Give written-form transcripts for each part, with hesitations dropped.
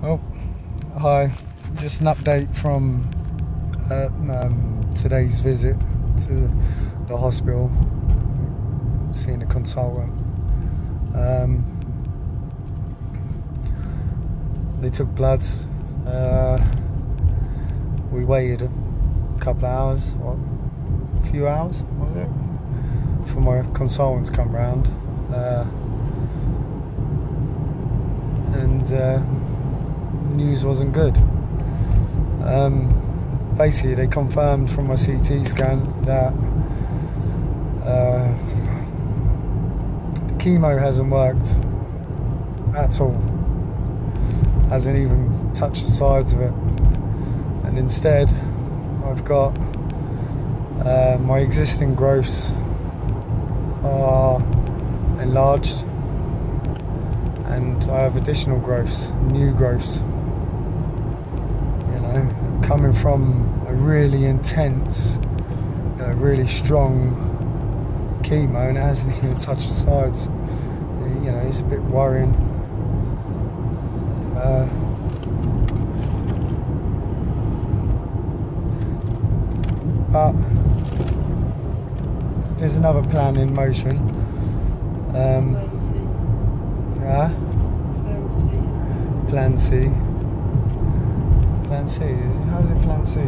Oh, hi. Just an update from today's visit to the hospital, seeing a consultant. They took blood. We waited a couple of hours, or a few hours, was it, for my consultants to come round. And news wasn't good. Basically, they confirmed from my CT scan that the chemo hasn't worked at all, hasn't even touched the sides of it, and instead I've got my existing growths are enlarged, and I have additional growths, new growths, you know, coming from a really intense, you know, really strong chemo, and it hasn't even touched the sides. You know, it's a bit worrying. But there's another plan in motion. Plan C. Plan C. How is it Plan C?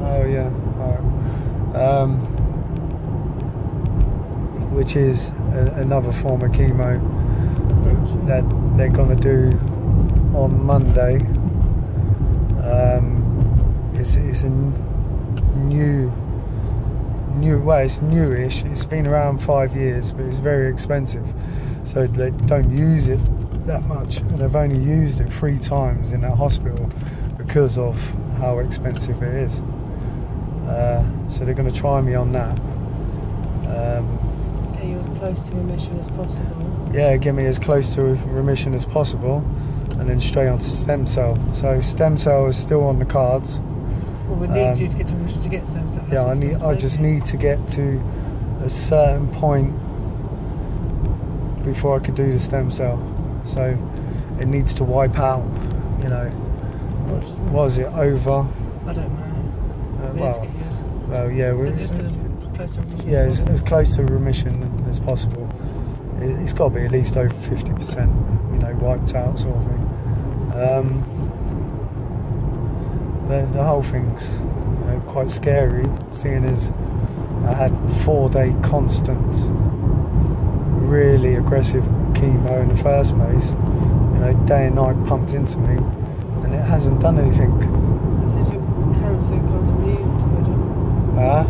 Oh yeah. Alright. Which is another form of chemo that they're gonna do on Monday. It's a new, well, it's newish. It's been around 5 years, but it's very expensive, so they don't use it that much, and they've only used it 3 times in that hospital because of how expensive it is. So they're going to try me on that. Get you as close to remission as possible. Yeah, get me as close to remission as possible, and then straight onto stem cell. So stem cell is still on the cards. Well, we need you to get to remission to get stem cell. Yeah, I just need to get to a certain point before I could do the stem cell. So it needs to wipe out, you know. What is it, over? I don't know. Well, yeah, we're just as close to remission. Yeah, as close to remission as possible. It's got to be at least over 50%, you know, wiped out sort of thing. The whole thing's, you know, quite scary, seeing as I had 4-day constant, really aggressive chemo in the first place, you know, day and night pumped into me, and it hasn't done anything. This is your cancer becomes immune to it, Huh?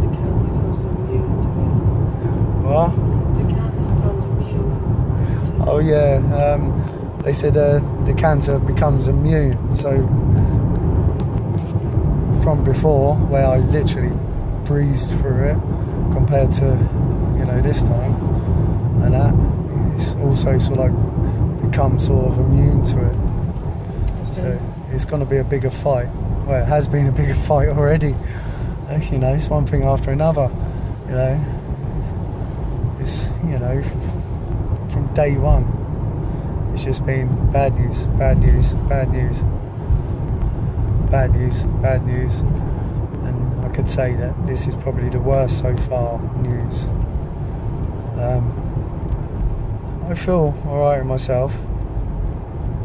The cancer becomes immune to it. What? The cancer becomes immune to it. Oh yeah, they said the cancer becomes immune, so from before, where I literally breezed through it, compared to, you know, this time, and that, it's also sort of like become sort of immune to it. So it's going to be a bigger fight. Well, it has been a bigger fight already. You know, it's one thing after another. You know, it's, you know, from day one, it's just been bad news, bad news, bad news, bad news, bad news, and I could say that this is probably the worst so far news. I feel alright with myself.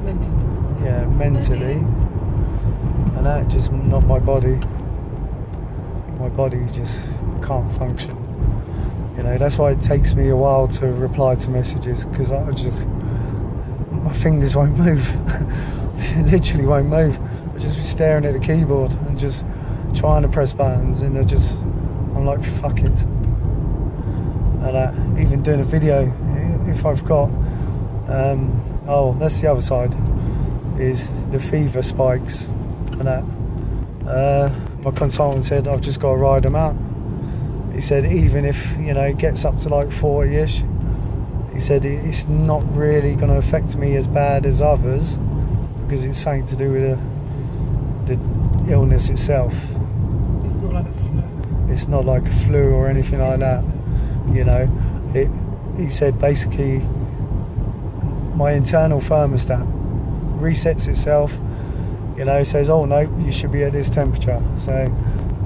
Mentally. Yeah, mentally, and that, just not my body. My body just can't function. You know, that's why it takes me a while to reply to messages, because my fingers won't move. Literally won't move. I just be staring at the keyboard and just trying to press buttons, and I'm like, fuck it. And even doing a video, if I've got, oh, that's the other side, is the fever spikes and that. My consultant said I've just got to ride them out. He said even if, you know, it gets up to like 40-ish, he said it's not really going to affect me as bad as others, because it's something to do with the illness itself. It's not like a flu. It's not like a flu or anything like that. You know, he said basically my internal thermostat resets itself, you know, says, oh no, you should be at this temperature. So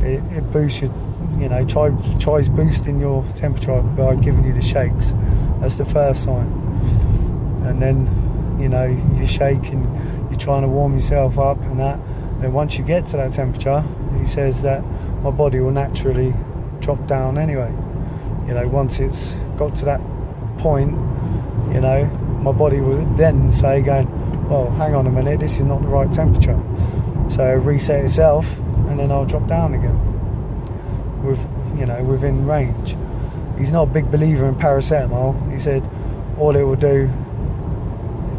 it boosts your, you know, tries boosting your temperature by giving you the shakes. That's the first sign. And then, you know, you shake and you're trying to warm yourself up and that. And once you get to that temperature, he says that my body will naturally drop down anyway. You know, once it's got to that point, you know, my body will then say, going, well, hang on a minute, this is not the right temperature. So it'll reset itself and then I'll drop down again with, you know, within range. He's not a big believer in paracetamol. He said all it will do,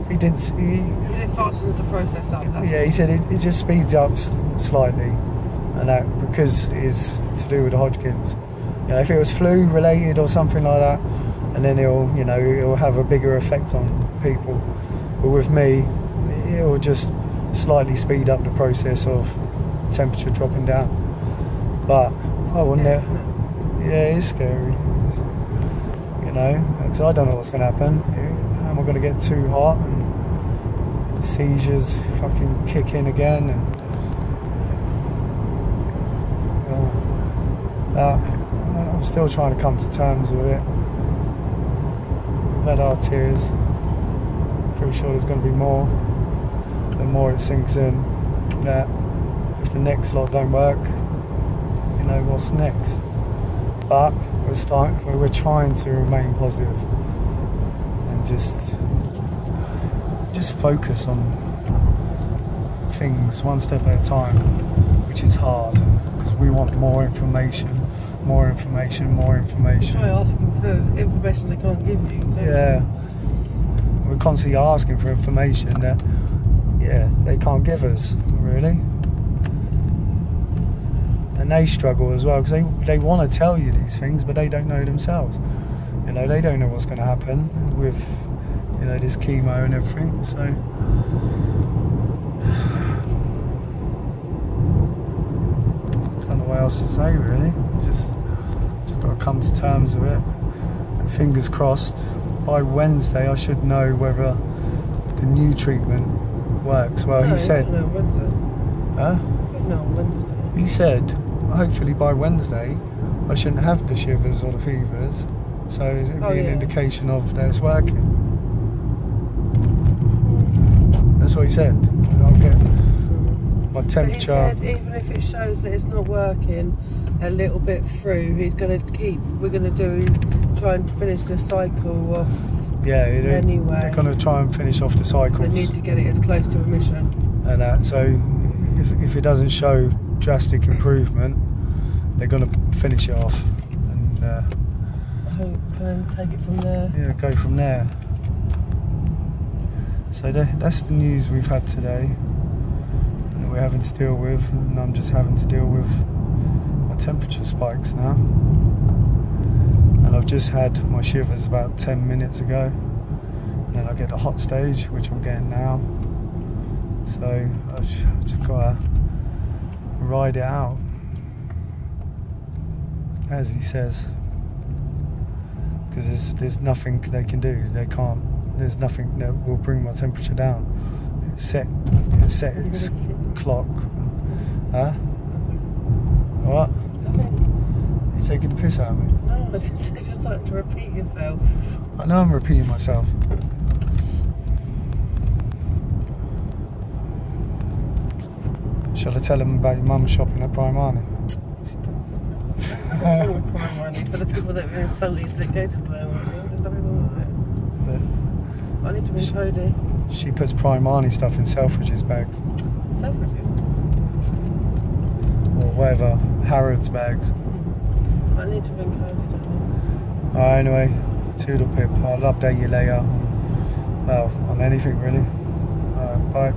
he it fastens the process up. Yeah, he said it just speeds up slightly, and that because it's to do with the Hodgkin's. You know, if it was flu related or something like that, and then it'll have a bigger effect on people. But with me, it will just slightly speed up the process of temperature dropping down. But I wouldn't. Yeah, it's scary. You know, because I don't know what's going to happen. Am I going to get too hot and seizures fucking kick in again? And I'm still trying to come to terms with it. We've had our tears. Pretty sure there's going to be more. The more it sinks in that if the next lot don't work, you know what's next. But we're trying to remain positive and just focus on things one step at a time, which is hard because we want more information. Try asking for information they can't give you. Yeah, we're constantly asking for information that, yeah, they can't give us, really. And they struggle as well because they want to tell you these things, but they don't know themselves. You know, they don't know what's going to happen with, you know, this chemo and everything. So I don't know what else to say, really. Just got to come to terms with it. And fingers crossed, by Wednesday I should know whether the new treatment works. Well, he said. No, Wednesday. Huh? No, Wednesday. He said, hopefully by Wednesday I shouldn't have the shivers or the fevers. So it'd be an indication of that it's working. That's what he said. I'll get my temperature. But he said even if it shows that it's not working a little bit through, we're going to try and finish the cycle off. Yeah, anyway. They're going to try and finish off the cycles. They need to get it as close to remission. And that, so if it doesn't show drastic improvement, they're going to finish it off. And take it from there. Yeah, go from there. So that's the news we've had today, and we're having to deal with, and I'm just having to deal with my temperature spikes now. And I've just had my shivers about 10 minutes ago, and then I get the hot stage, which I'm getting now. So I've just got to ride it out, as he says, because there's nothing they can do. They can't. There's nothing that will bring my temperature down. It's set its clock. Huh? What? Nothing. You taking the piss out of me? No, it's just like to repeat yourself. I know I'm repeating myself. Shall I tell them about your mum shopping at Primarni? Primarni for the people that are insulted that go to Primarni. There's nothing wrong with it. I need to ring Cody. She puts Primarni stuff in Selfridges bags. Selfridges? Or whatever, Harrods bags. I need to ring Cody, don't I? Alright, anyway, toodle pip. I'll update you later on anything really. Bye.